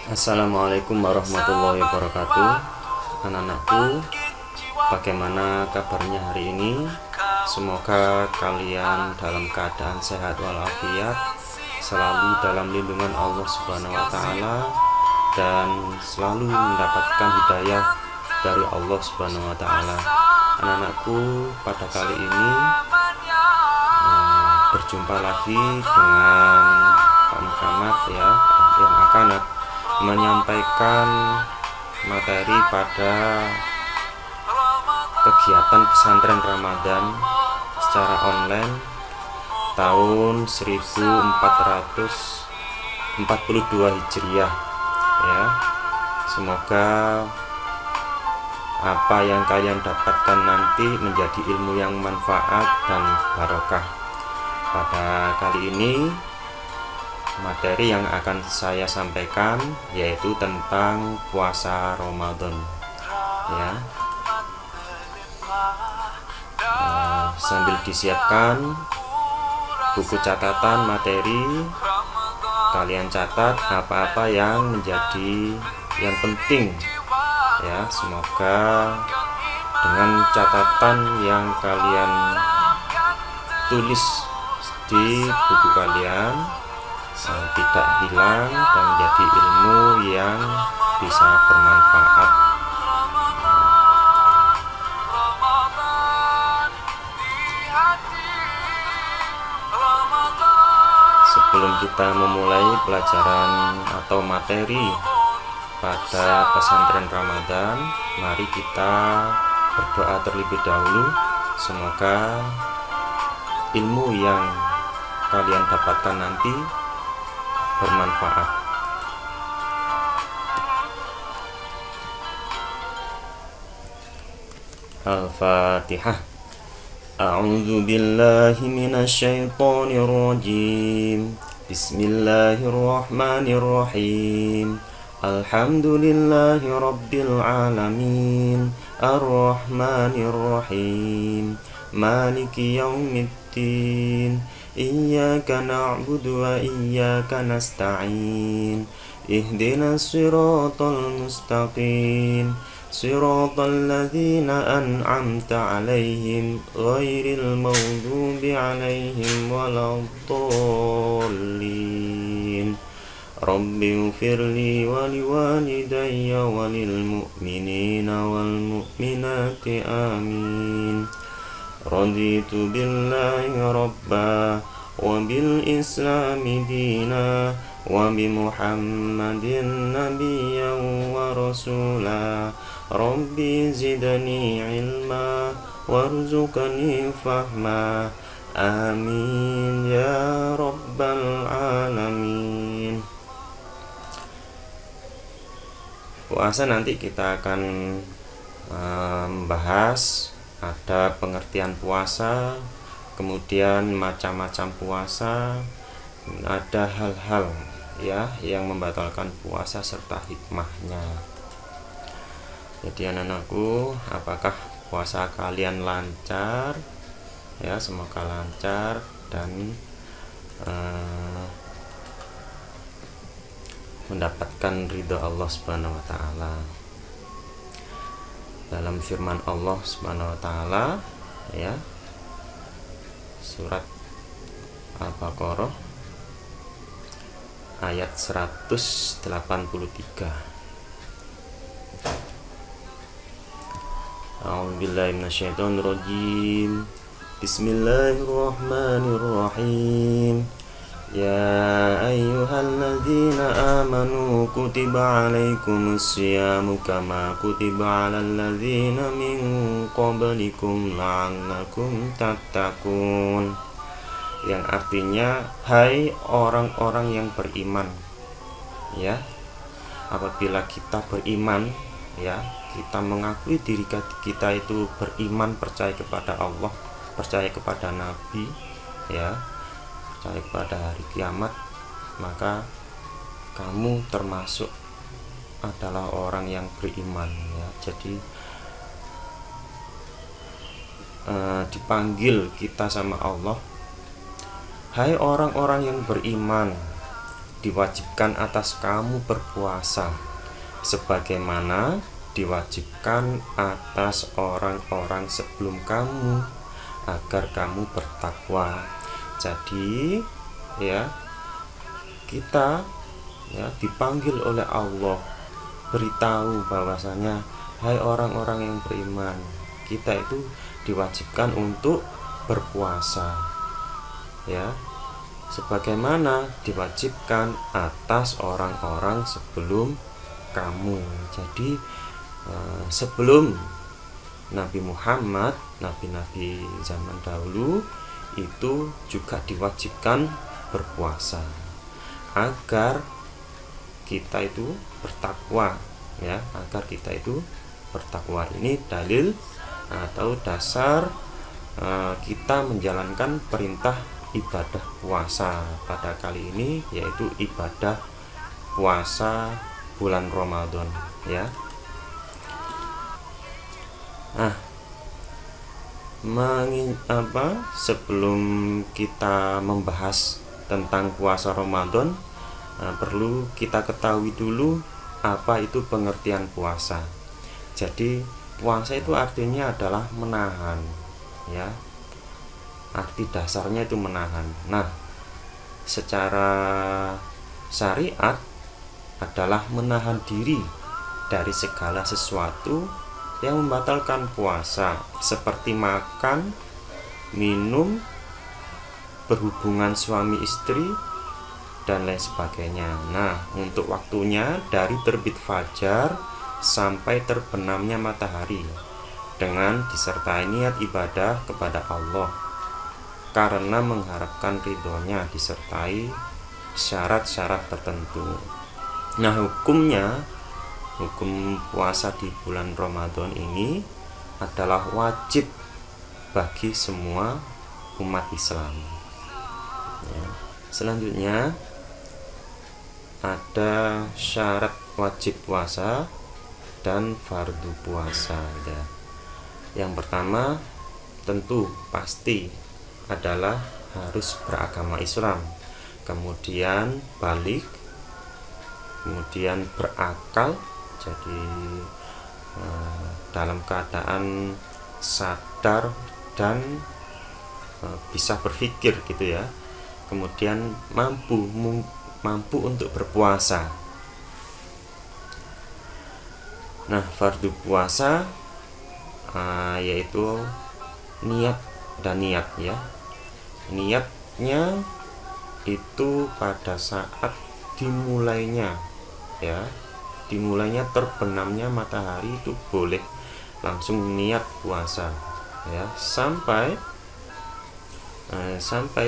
Assalamualaikum warahmatullahi wabarakatuh. Anak-anakku, bagaimana kabarnya hari ini? Semoga kalian dalam keadaan sehat walafiat, selalu dalam lindungan Allah Subhanahu wa taala, dan selalu mendapatkan hidayah dari Allah Subhanahu wa taala. Anak-anakku, pada kali ini berjumpa lagi dengan Pak Muhammad ya, yang akan menyampaikan materi pada kegiatan pesantren Ramadan secara online tahun 1442 Hijriah ya. Semoga apa yang kalian dapatkan nanti menjadi ilmu yang manfaat dan barokah. Pada kali ini materi yang akan saya sampaikan yaitu tentang puasa Ramadan ya. Sambil disiapkan buku catatan materi, kalian catat apa-apa yang menjadi yang penting ya. Semoga dengan catatan yang kalian tulis di buku kalian tidak hilang dan menjadi ilmu yang bisa bermanfaat. Sebelum kita memulai pelajaran atau materi pada pesantren Ramadan, mari kita berdoa terlebih dahulu. Semoga ilmu yang kalian dapatkan nanti bermanfaat. Al-Fatihah. A'udzu billahi minasyaitonir rajim. Bismillahirrahmanirrahim. Alhamdulillahi rabbil alamin. Ar-Rahmanir-Rahim. Maliki yaumiddin. Iyyaka na'budu wa iyyaka nasta'in. Ihdinas siratal mustaqim. Siratal ladzina an'amta 'alaihim ghairil maghdubi 'alaihim waladdallin. Rabbi ighfirli wa liwalidayya wa lil mu'minina wal mu'minati amin. Raditu billahi rabba wa bil islami dina wa bi muhammadin nabiyyan wa rasula. Rabbi zidni ilma warzuqni fahma. Amin ya rabbal alamin. Puasa nanti kita akan membahas ada pengertian puasa, kemudian macam-macam puasa, ada hal-hal ya yang membatalkan puasa serta hikmahnya. Jadi anak-anakku, apakah puasa kalian lancar? Ya, semoga lancar dan mendapatkan ridho Allah Subhanahu wa taala. Dalam firman Allah Subhanahu wa taala ya, surat Al-Baqarah ayat 183. A'udzubillahi minasyaitonirrajim. Bismillahirrahmanirrahim. Ya ayyuhalladzina amanu kutiba alaikumus syiyamu kama kutiba alal ladzina min qablikum la'allakum tattaqun. Yang artinya, hai orang-orang yang beriman ya, apabila kita beriman ya, kita mengakui diri kita itu beriman, percaya kepada Allah, percaya kepada Nabi ya, percaya kepada hari kiamat, maka kamu termasuk adalah orang yang beriman ya. Jadi dipanggil kita sama Allah, hai orang-orang yang beriman, diwajibkan atas kamu berpuasa sebagaimana diwajibkan atas orang-orang sebelum kamu agar kamu bertakwa. Jadi ya, kita ya dipanggil oleh Allah, beritahu bahwasanya hai orang-orang yang beriman, kita itu diwajibkan untuk berpuasa ya, sebagaimana diwajibkan atas orang-orang sebelum kamu. Jadi sebelum Nabi Muhammad, nabi-nabi zaman dahulu itu juga diwajibkan berpuasa agar kita itu bertakwa ya, agar kita itu bertakwa. Ini dalil atau dasar kita menjalankan perintah ibadah puasa pada kali ini, yaitu ibadah puasa bulan Ramadan ya. Sebelum kita membahas tentang puasa Ramadan, perlu kita ketahui dulu apa itu pengertian puasa. Jadi puasa itu artinya adalah menahan ya, arti dasarnya itu menahan. Nah, secara syariat adalah menahan diri dari segala sesuatu yang membatalkan puasa, seperti makan, minum, berhubungan suami istri, dan lain sebagainya. Nah, untuk waktunya dari terbit fajar sampai terbenamnya matahari, dengan disertai niat ibadah kepada Allah karena mengharapkan ridhonya, disertai syarat-syarat tertentu. Nah, hukum puasa di bulan Ramadan ini adalah wajib bagi semua umat Islam ya. Selanjutnya ada syarat wajib puasa dan fardu puasa ya. Yang pertama tentu pasti adalah harus beragama Islam, kemudian balik, kemudian berakal, jadi dalam keadaan sadar dan bisa berpikir gitu ya, kemudian mampu untuk berpuasa. Nah, fardu puasa yaitu niat dan niat ya. Niatnya itu pada saat dimulainya ya, dimulainya terbenamnya matahari itu boleh langsung niat puasa ya, sampai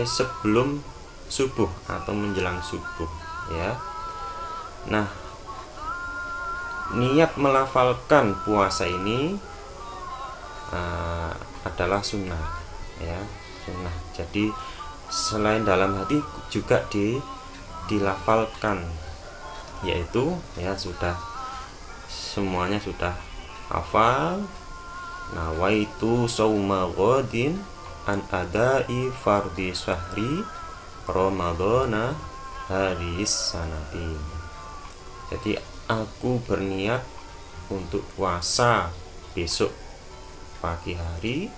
sebelum subuh atau menjelang subuh ya. Nah, niat melafalkan puasa ini adalah sunnah ya, sunnah. Jadi selain dalam hati juga dilafalkan, yaitu ya sudah semuanya sudah hafal, nawaitu sauma ghadin an adai fardhi syahri ramadhana haris sanati. Jadi aku berniat untuk puasa besok pagi hari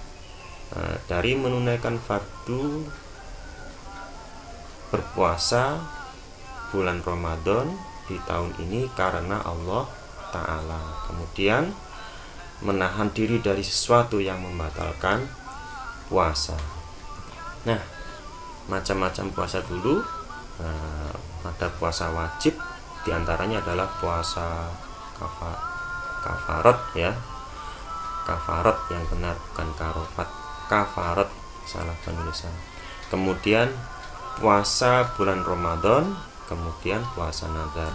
dari menunaikan fardu berpuasa bulan Ramadan di tahun ini karena Allah Ta'ala. Kemudian menahan diri dari sesuatu yang membatalkan puasa. Nah, macam-macam puasa dulu. Ada puasa wajib, diantaranya adalah puasa kafarat ya, kafarat yang benar, bukan karofat, kafarat, salah penulisan. Kemudian puasa bulan Ramadan, kemudian puasa nazar,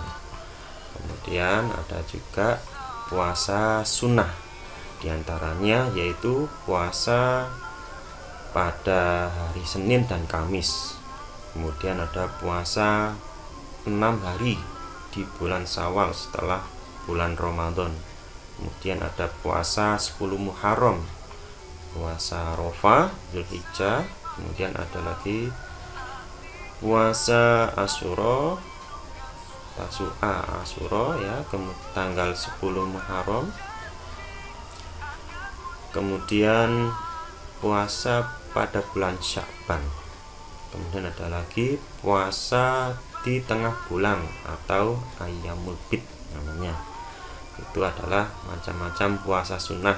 kemudian ada juga puasa sunnah, diantaranya yaitu puasa pada hari Senin dan Kamis. Kemudian ada puasa 6 hari di bulan Syawal setelah bulan Ramadan. Kemudian ada puasa 10 Muharram, puasa Arafah, Zulhijjah. Kemudian ada lagi puasa Asyura Tasu'a, Asyura ya, tanggal 10 Muharram. Kemudian puasa pada bulan Sya'ban. Kemudian ada lagi puasa di tengah bulan atau Ayyamul Bid namanya. Itu adalah macam-macam puasa sunnah.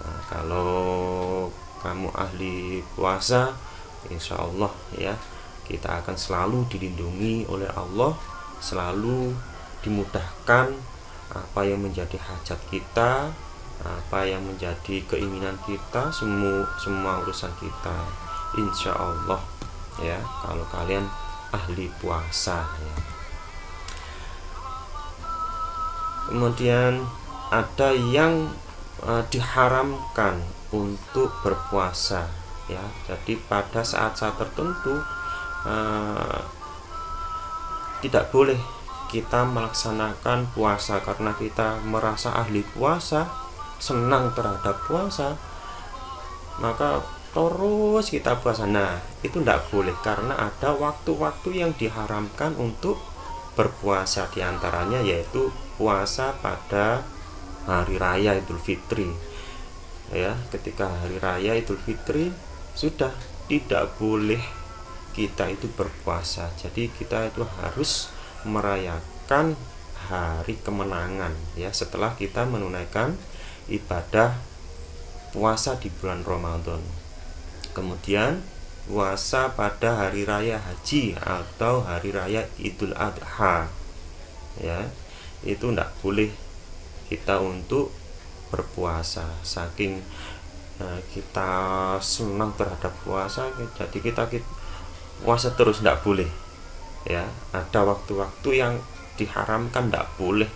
Nah, kalau kamu ahli puasa, insya Allah ya, kita akan selalu dilindungi oleh Allah, selalu dimudahkan apa yang menjadi hajat kita, apa yang menjadi keinginan kita, semua urusan kita, insya Allah ya, kalau kalian ahli puasa ya. Kemudian ada yang diharamkan untuk berpuasa ya, jadi pada saat-saat tertentu tidak boleh kita melaksanakan puasa karena kita merasa ahli puasa, senang terhadap puasa, maka terus kita puasa. Nah, itu tidak boleh karena ada waktu-waktu yang diharamkan untuk berpuasa, diantaranya yaitu puasa pada hari raya Idul Fitri ya. Ketika hari raya Idul Fitri sudah tidak boleh kita itu berpuasa, jadi kita itu harus merayakan hari kemenangan ya, setelah kita menunaikan ibadah puasa di bulan Ramadan. Kemudian puasa pada hari raya haji atau hari raya Idul Adha ya, itu tidak boleh kita untuk berpuasa, saking kita senang terhadap puasa, jadi kita puasa terus, tidak boleh ya. Ada waktu-waktu yang diharamkan, tidak boleh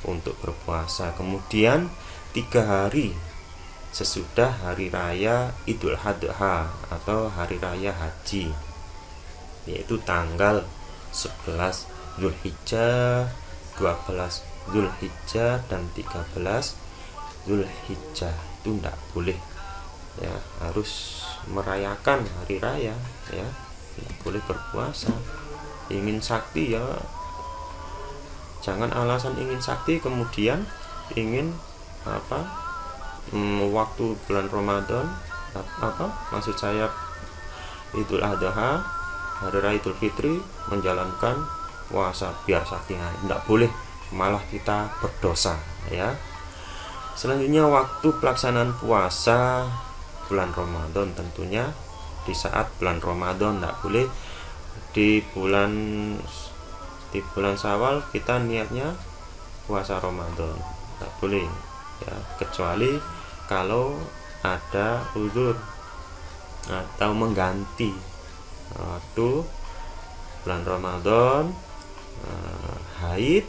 untuk berpuasa. Kemudian 3 hari sesudah hari raya Idul Adha atau hari raya haji, yaitu tanggal 11 Zulhijjah, 12 Zulhijjah dan 13 Zulhijjah, itu tidak boleh ya, harus merayakan hari raya ya, tidak boleh berpuasa. Ingin sakti ya, jangan alasan ingin sakti kemudian ingin waktu bulan Ramadan, maksud saya Idul Adha, hari raya Idul Fitri, menjalankan puasa biar sakti. Tidak boleh, malah kita berdosa ya. Selanjutnya waktu pelaksanaan puasa bulan Ramadan, tentunya di saat bulan Ramadan, tidak boleh di bulan Syawal kita niatnya puasa Ramadan, tidak boleh ya, kecuali kalau ada uzur atau mengganti waktu bulan Ramadan haid,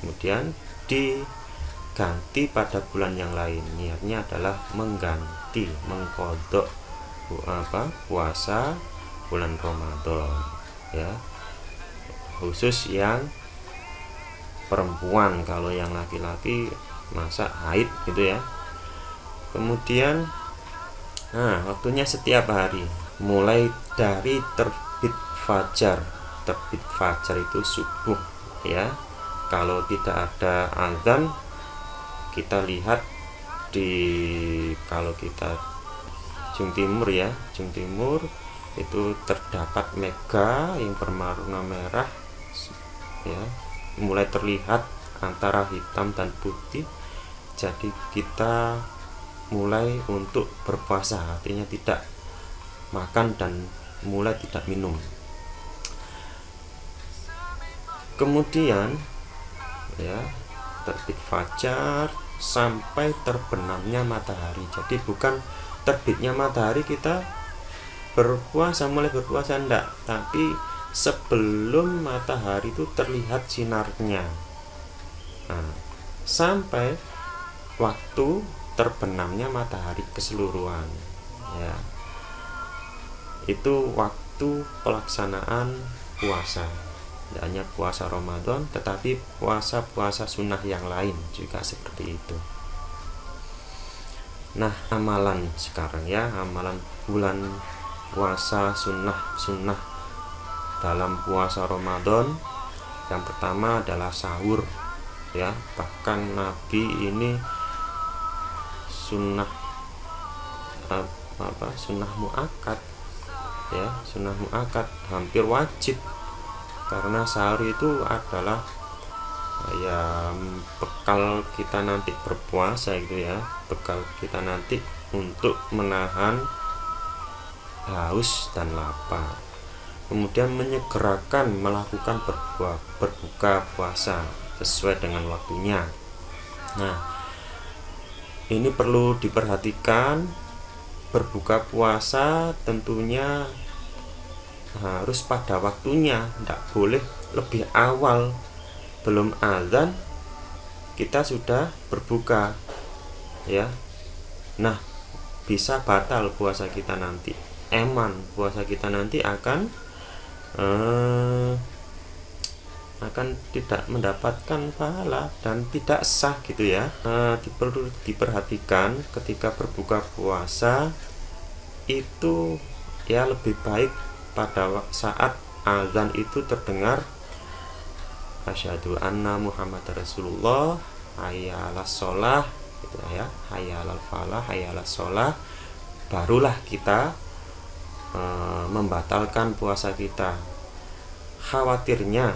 kemudian diganti pada bulan yang lain, niatnya adalah mengganti, mengkodok puasa bulan Ramadan ya, khusus yang perempuan. Kalau yang laki-laki masa haid gitu ya. Kemudian waktunya setiap hari mulai dari terbit fajar. Terbit fajar itu subuh ya. Kalau tidak ada azan, kita lihat kalau kita Jung Timur ya, Jung Timur itu terdapat mega yang berwarna merah ya, mulai terlihat antara hitam dan putih. Jadi kita mulai untuk berpuasa, artinya tidak makan dan mulai tidak minum. Kemudian ya, terbit fajar sampai terbenamnya matahari. Jadi bukan terbitnya matahari kita mulai berpuasa, enggak, tapi sebelum matahari itu terlihat sinarnya. Sampai waktu terbenamnya matahari keseluruhan ya, itu waktu pelaksanaan puasa. Tidak hanya puasa Ramadan, tetapi puasa-puasa sunnah yang lain juga seperti itu. Nah, amalan sekarang ya, amalan bulan puasa sunnah dalam puasa Ramadan. Yang pertama adalah sahur, ya. Bahkan Nabi ini sunnah sunnah muakkad, ya, sunnah muakkad, hampir wajib, karena sahur itu adalah ya bekal kita nanti berpuasa gitu ya, bekal kita nanti untuk menahan haus dan lapar. Kemudian menyegerakan melakukan berbuka puasa sesuai dengan waktunya. Nah, ini perlu diperhatikan, berbuka puasa tentunya harus pada waktunya, tidak boleh lebih awal. Belum azan kita sudah berbuka, ya. Nah, bisa batal puasa kita nanti. Puasa kita nanti akan tidak mendapatkan pahala dan tidak sah gitu ya. Perlu diperhatikan ketika berbuka puasa itu ya lebih baik pada saat azan itu terdengar, asyhadu anna Muhammad Rasulullah, hayya 'alas shalah gitu ya, hayya 'alal falah, hayya 'alas shalah, barulah kita membatalkan puasa kita. Khawatirnya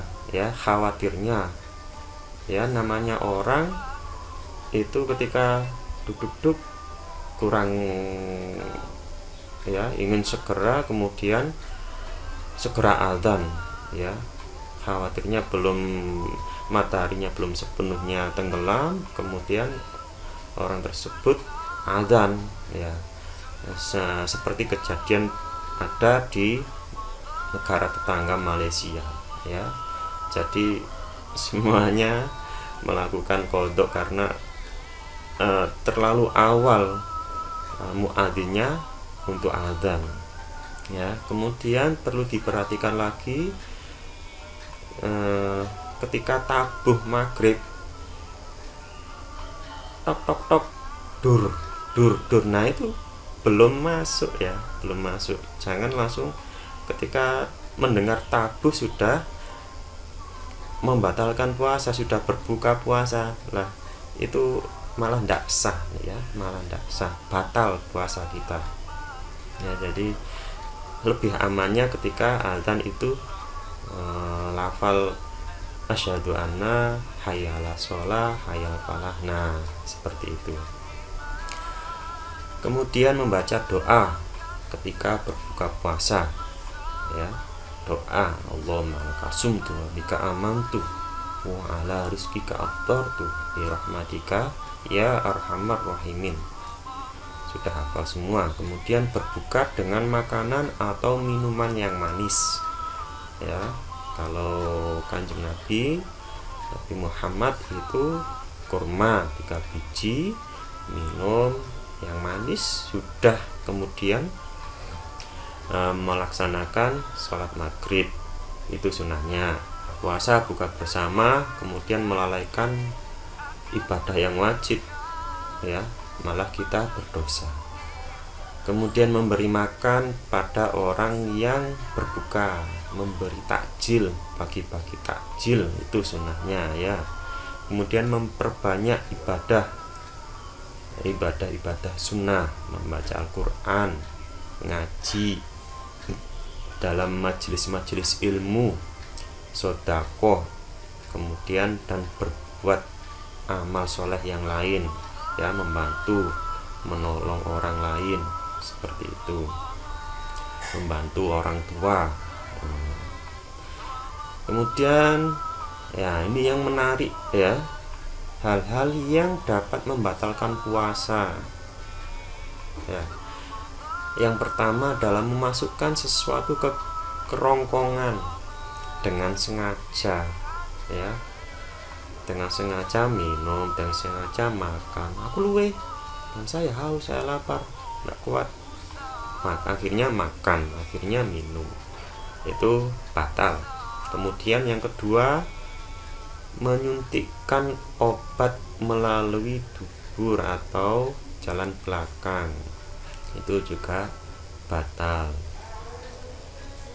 ya namanya orang itu ketika duduk kurang ya, ingin segera, kemudian segera azan ya, khawatirnya mataharinya belum sepenuhnya tenggelam, kemudian orang tersebut azan ya. Seperti kejadian ada di negara tetangga Malaysia ya. Jadi semuanya melakukan qodok karena terlalu awal muadzinnya untuk azan ya. Kemudian perlu diperhatikan lagi ketika tabuh maghrib, tok tok tok, dur, nah itu belum masuk ya, belum masuk. Jangan langsung ketika mendengar tabuh sudah membatalkan puasa, sudah berbuka puasa lah, itu malah tidak sah ya, malah tidak sah, batal puasa kita ya. Jadi lebih amannya ketika azan itu lafal asyhadu anna, hayya 'alas shalah, hayya 'alal falah. Nah, seperti itu. Kemudian membaca doa ketika berbuka puasa ya. Doa Allahumma laka sumtu wa bika amantu wa ala rizqika aftartu bi rahmatika ya arhamar rahimin. Sudah hafal semua. Kemudian berbuka dengan makanan atau minuman yang manis ya. Kalau Kanjeng Nabi Muhammad itu kurma 3 biji, minum yang manis, sudah kemudian melaksanakan sholat maghrib, itu sunnahnya. Puasa buka bersama, kemudian melalaikan ibadah yang wajib ya, malah kita berdosa. Kemudian memberi makan pada orang yang berbuka, memberi takjil, bagi-bagi takjil, itu sunnahnya ya. Kemudian memperbanyak ibadah sunnah, membaca Al-Quran, ngaji, dalam majelis-majelis ilmu, sedekah, kemudian dan berbuat amal soleh yang lain ya, membantu, menolong orang lain, seperti itu, membantu orang tua. Kemudian ya, ini yang menarik ya, hal-hal yang dapat membatalkan puasa ya. Yang pertama adalah memasukkan sesuatu ke kerongkongan dengan sengaja ya, dengan sengaja minum, dengan sengaja makan. Aku luwe dan saya haus, saya lapar, tidak kuat, akhirnya makan, akhirnya minum, itu batal. Kemudian yang kedua, menyuntikkan obat melalui dubur atau jalan belakang, itu juga batal.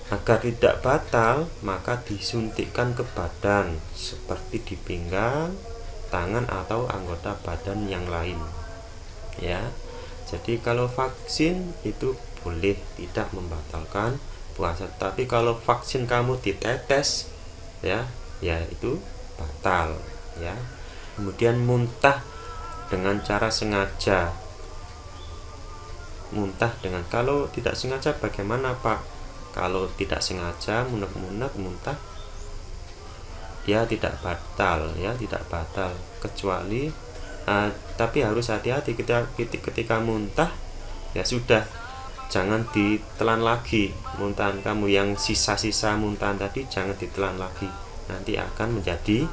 Agar tidak batal, maka disuntikkan ke badan seperti di pinggang, tangan atau anggota badan yang lain. Ya. Jadi kalau vaksin itu boleh, tidak membatalkan puasa. Tapi kalau vaksin kamu ditetes, ya itu batal, ya. Kemudian muntah dengan cara sengaja. Muntah dengan, kalau tidak sengaja bagaimana, Pak? Kalau tidak sengaja munak-munak muntah, ya tidak batal, kecuali tapi harus hati-hati ketika muntah, ya sudah, jangan ditelan lagi muntahan kamu. Yang sisa-sisa muntahan tadi jangan ditelan lagi, nanti akan menjadi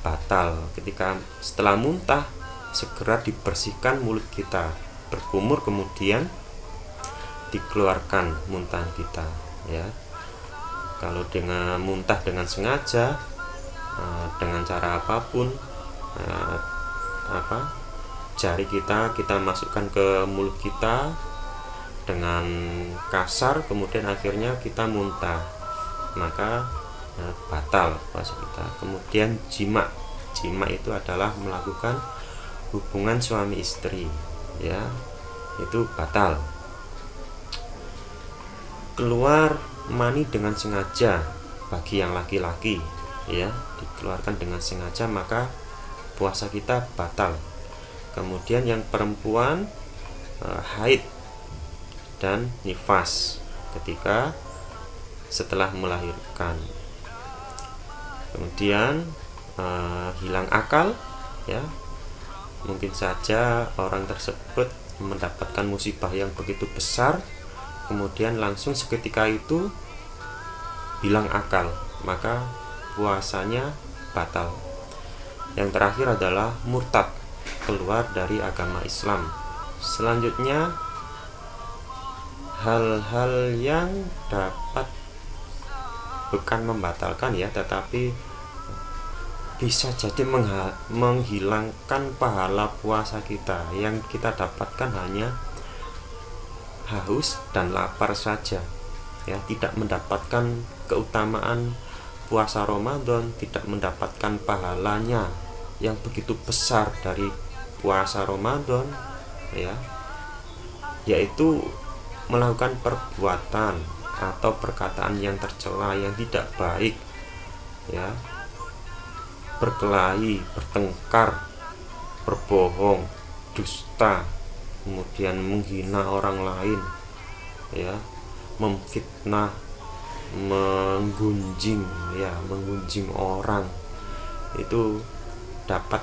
batal. Ketika setelah muntah, segera dibersihkan mulut kita, berkumur, kemudian dikeluarkan muntahan kita, ya. Kalau dengan muntah dengan sengaja, dengan cara apapun, jari kita masukkan ke mulut kita dengan kasar, kemudian akhirnya kita muntah, maka batal puasa kita. Kemudian jima itu adalah melakukan hubungan suami istri, ya, itu batal. Keluar mani dengan sengaja bagi yang laki-laki, ya, dikeluarkan dengan sengaja, maka puasa kita batal. Kemudian yang perempuan, haid dan nifas ketika setelah melahirkan. Kemudian hilang akal, ya, mungkin saja orang tersebut mendapatkan musibah yang begitu besar, kemudian langsung seketika itu hilang akal, maka puasanya batal. Yang terakhir adalah murtad, keluar dari agama Islam. Selanjutnya, hal-hal yang dapat bukan membatalkan, ya, tetapi bisa jadi menghilangkan pahala puasa kita. Yang kita dapatkan hanya haus dan lapar saja, ya, tidak mendapatkan keutamaan puasa Ramadan, tidak mendapatkan pahalanya yang begitu besar dari puasa Ramadan, ya, yaitu melakukan perbuatan atau perkataan yang tercela, yang tidak baik, ya, berkelahi, bertengkar, berbohong, dusta, kemudian menghina orang lain, ya, memfitnah, menggunjing orang, itu dapat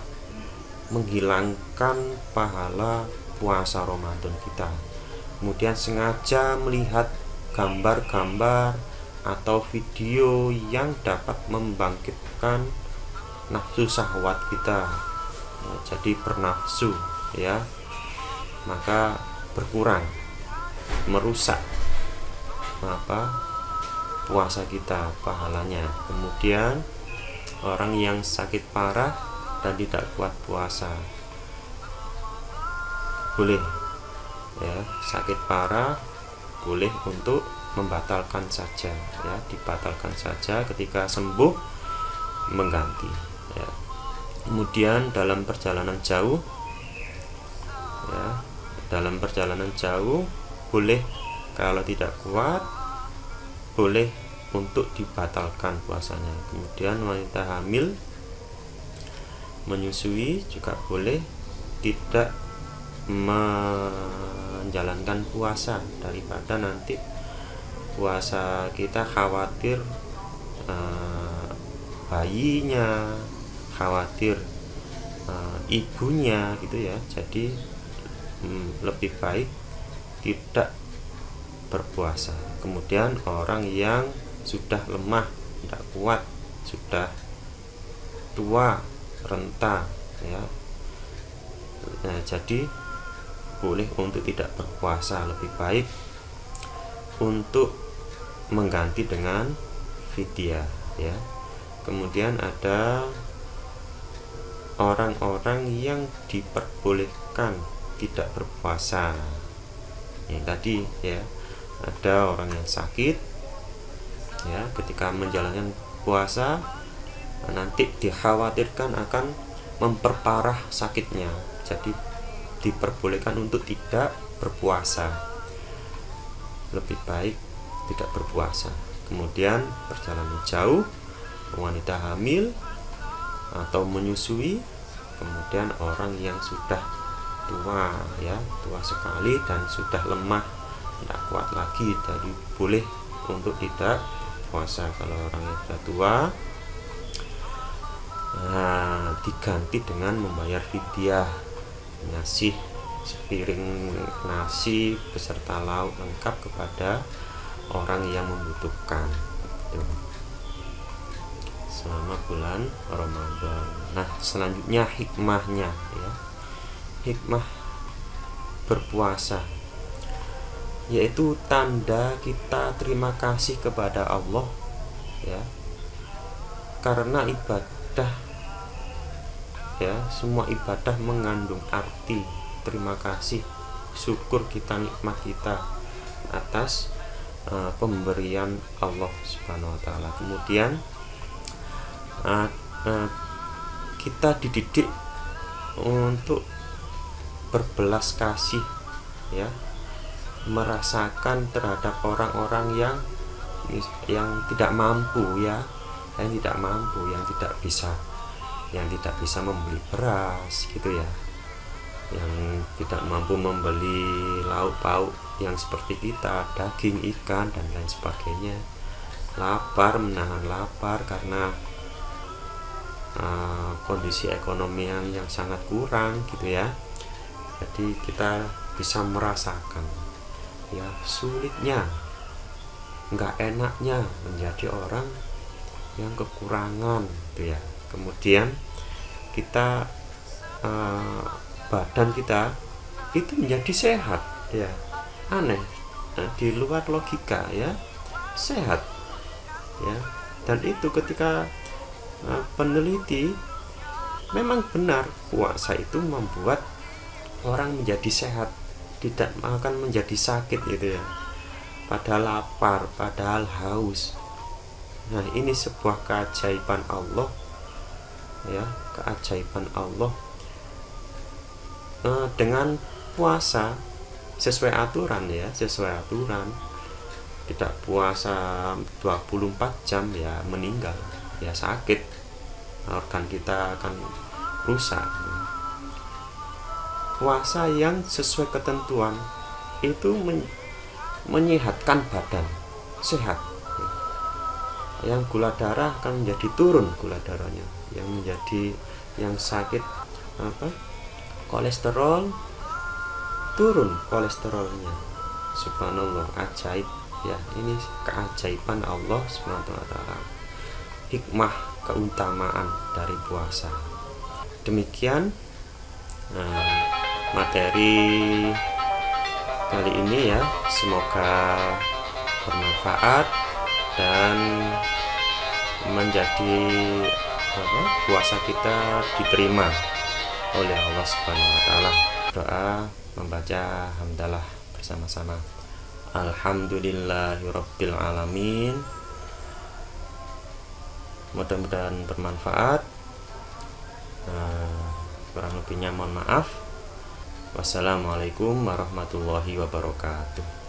menghilangkan pahala puasa Ramadan kita. Kemudian sengaja melihat gambar-gambar atau video yang dapat membangkitkan nafsu syahwat kita, jadi bernafsu, ya, maka berkurang, merusak puasa kita, pahalanya. Kemudian orang yang sakit parah dan tidak kuat puasa, boleh, ya, sakit parah boleh untuk membatalkan saja, ya, dibatalkan saja, ketika sembuh mengganti, ya. Kemudian dalam perjalanan jauh, ya, boleh, kalau tidak kuat boleh untuk dibatalkan puasanya. Kemudian wanita hamil, menyusui juga boleh tidak menjalankan puasa, daripada nanti puasa kita khawatir bayinya, khawatir ibunya, gitu, ya. Jadi lebih baik tidak berpuasa. Kemudian orang yang sudah lemah, tidak kuat, sudah tua, renta, ya, nah, jadi boleh untuk tidak berpuasa, lebih baik untuk mengganti dengan fidyah, ya. Kemudian ada orang-orang yang diperbolehkan tidak berpuasa, yang tadi, ya, ada orang yang sakit, ya. Ketika menjalankan puasa nanti dikhawatirkan akan memperparah sakitnya, jadi diperbolehkan untuk tidak berpuasa, lebih baik tidak berpuasa. Kemudian perjalanan jauh, wanita hamil atau menyusui, kemudian orang yang sudah tua ya, tua sekali dan sudah lemah, tidak kuat lagi, jadi boleh untuk tidak puasa. Kalau orang yang sudah tua, diganti dengan membayar fidyah, ngasih sepiring nasi beserta lauk lengkap kepada orang yang membutuhkan selama bulan Ramadan. Nah, selanjutnya hikmahnya ya. Hikmah berpuasa yaitu tanda kita terima kasih kepada Allah ya, karena ibadah ya, semua ibadah mengandung arti terima kasih, syukur kita, nikmat kita atas pemberian Allah Subhanahu wa taala. Kemudian kita dididik untuk berbelas kasih ya, merasakan terhadap orang-orang yang tidak mampu ya, yang tidak mampu, yang tidak bisa membeli beras gitu ya, yang tidak mampu membeli lauk pauk yang seperti kita, daging, ikan dan lain sebagainya, lapar, menahan lapar karena kondisi ekonomi yang sangat kurang gitu ya. Jadi kita bisa merasakan ya sulitnya, nggak enaknya menjadi orang yang kekurangan gitu ya. Kemudian kita badan kita itu menjadi sehat ya, aneh, di luar logika ya, sehat ya. Dan itu ketika peneliti memang benar, puasa itu membuat orang menjadi sehat, tidak akan menjadi sakit gitu ya, padahal lapar, padahal haus. Nah, ini sebuah keajaiban Allah ya, keajaiban Allah. Dengan puasa sesuai aturan ya, sesuai aturan, tidak puasa 24 jam ya meninggal ya, sakit, organ kita akan rusak. Puasa yang sesuai ketentuan itu menyehatkan badan, sehat. Yang gula darah akan menjadi turun gula darahnya, yang sakit kolesterol turun kolesterolnya. Subhanallah, ajaib ya, ini keajaiban Allah Subhanahu wa taala, hikmah keutamaan dari puasa. Demikian materi kali ini ya, semoga bermanfaat dan menjadi puasa kita diterima oleh Allah Subhanahu wa taala. Doa membaca hamdalah bersama-sama. Alhamdulillahirabbil alamin. Mudah-mudahan bermanfaat. Kurang lebihnya mohon maaf. Wassalamualaikum warahmatullahi wabarakatuh.